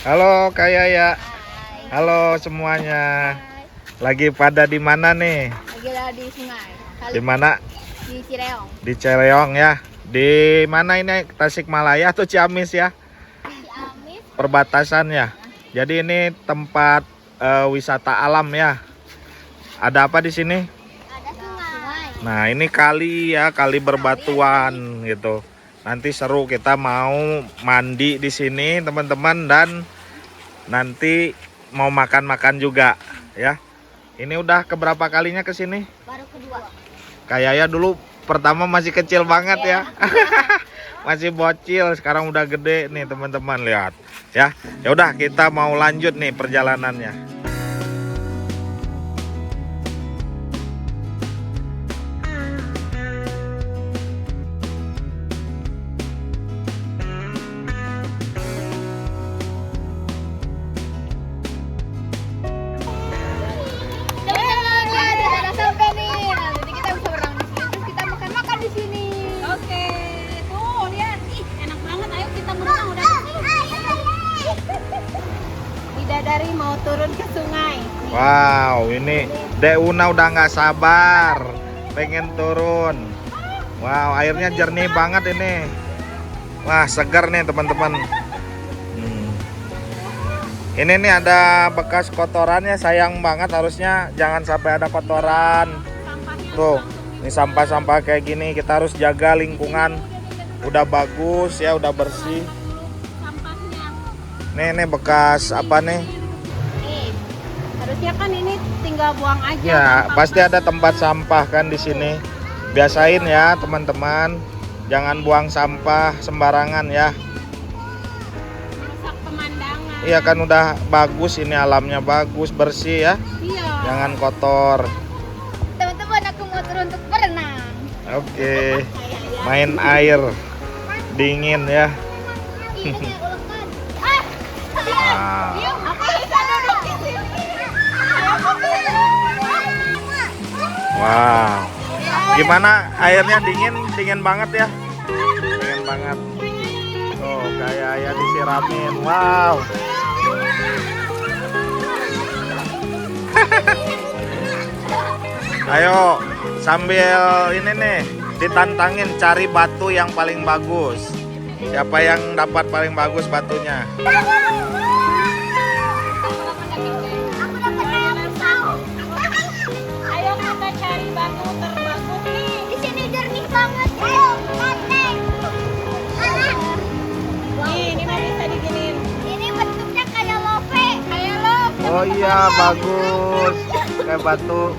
Halo Kak Yaya. Hai. Halo semuanya. Lagi pada di mana nih? Lagi ada di sungai. Di mana? Di Cireong. Di Cireong ya. Di mana ini? Tasikmalaya atau Ciamis ya? Ciamis. Perbatasan ya. Jadi ini tempat wisata alam ya. Ada apa di sini? Ada sungai. Nah, ini kali ya, kali berbatuan gitu. Nanti seru, kita mau mandi di sini teman-teman, dan nanti mau makan-makan juga ya. Ini udah keberapa kalinya ke sini? Baru kedua. Kayak ya dulu pertama masih kecil banget ya. Masih bocil, sekarang udah gede nih teman-teman, lihat ya. Ya udah, kita mau lanjut nih perjalanannya. Udah sampai nih. Nanti kita bisa berenang di sini, terus kita makan-makan di sini. Oke, tuh lihat, ih enak banget. Ayo kita berenang udah. Bidadari mau turun ke sungai. Wow, ini Dek Una udah nggak sabar pengen turun. Wow, airnya jernih banget ini. Wah, segar nih teman-teman. Ini nih ada bekas kotorannya, sayang banget, harusnya jangan sampai ada kotoran. Tuh, ini sampah-sampah kayak gini kita harus jaga lingkungan. Udah bagus ya, udah bersih. Sampahnya. Nih bekas apa nih? Nih, harusnya kan ini tinggal buang aja. Ya, pasti ada tempat sampah kan di sini. Biasain ya teman-teman, jangan buang sampah sembarangan ya. Rusak pemandangan. Iya kan, udah bagus ini, alamnya bagus, bersih ya. Iya. Jangan kotor. Teman-teman, aku mau turun untuk berenang. Oke. Main air dingin ya. Ini ulekan. Ah, Wow. aku bisa duduk di sini. Wow. Gimana airnya? Dingin banget ya. Dingin banget. Tuh, kayak ya disiramin. Wow. Ayo, sambil ini nih ditantangin cari batu yang paling bagus. Siapa yang dapat paling bagus batunya? Aku dapat kayak pisau. Ayo kita cari batu terbagus nih. Di sini jernih banget. Ayo, kanteng. Nih, ini mah bisa diginiin. Ini bentuknya kayak lope. Kayak lope. Oh iya, bagus. Kayak batu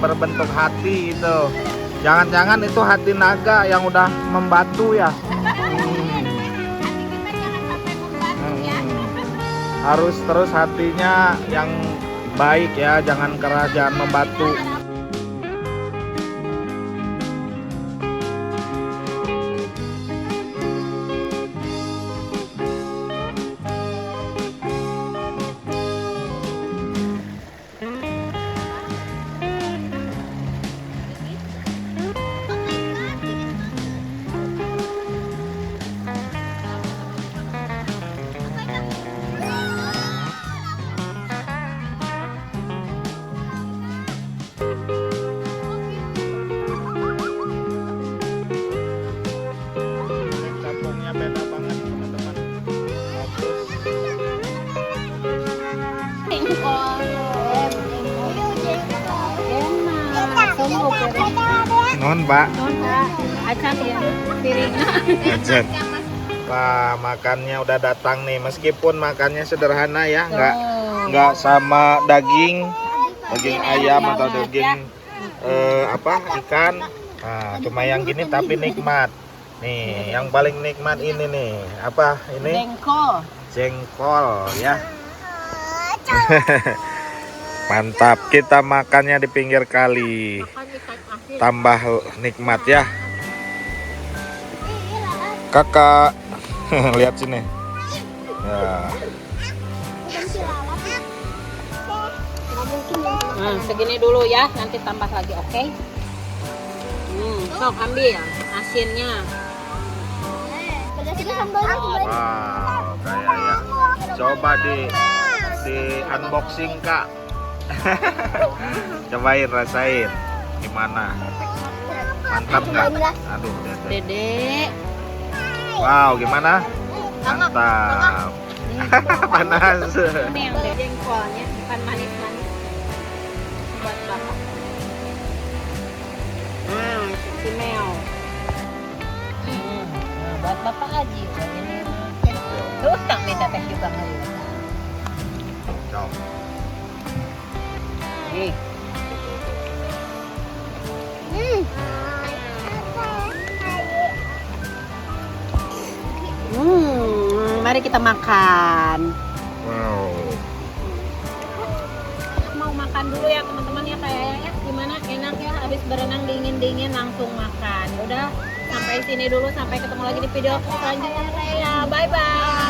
berbentuk hati itu. Jangan-jangan itu hati naga yang udah membatu ya. Hati kita jangan sampai membatu ya. Harus terus hatinya yang baik ya, jangan keras, jangan membatu. Kampungnya beda banget teman-teman. Bagus. Non Pak. Acak ya, piringnya. Ajak. Wah, makannya udah datang nih. Meskipun makannya sederhana ya, nggak sama daging ayam atau daging ikan. Nah, cuma yang gini tapi nikmat. Nih, yang paling nikmat ini nih. Apa ini? Jengkol. Jengkol ya. Mantap, kita makannya di pinggir kali. Tambah nikmat ya. Kakak, lihat sini. Ya. Nah, segini dulu ya, nanti tambah lagi, oke? Sok ambil asinnya. Pedas juga sambalnya. Wow, kayak ya. Coba di unboxing Kak. Cobain rasain gimana? Mantap nggak? Aduh, Dede. wow, gimana? Mantap. Panas. Ini yang udah jengkolnya, bukan manis-manis. Buat bapak. Si Mel. Buat Bapak Haji. Ini terus tak minta teh juga kali. Coba. Nih. Mari kita makan. Wow. Mau makan dulu ya teman-teman ya kayaknya ya. Gimana enak ya habis berenang dingin-dingin langsung makan. Udah sampai sini dulu, sampai ketemu lagi di video selanjutnya. Bye bye.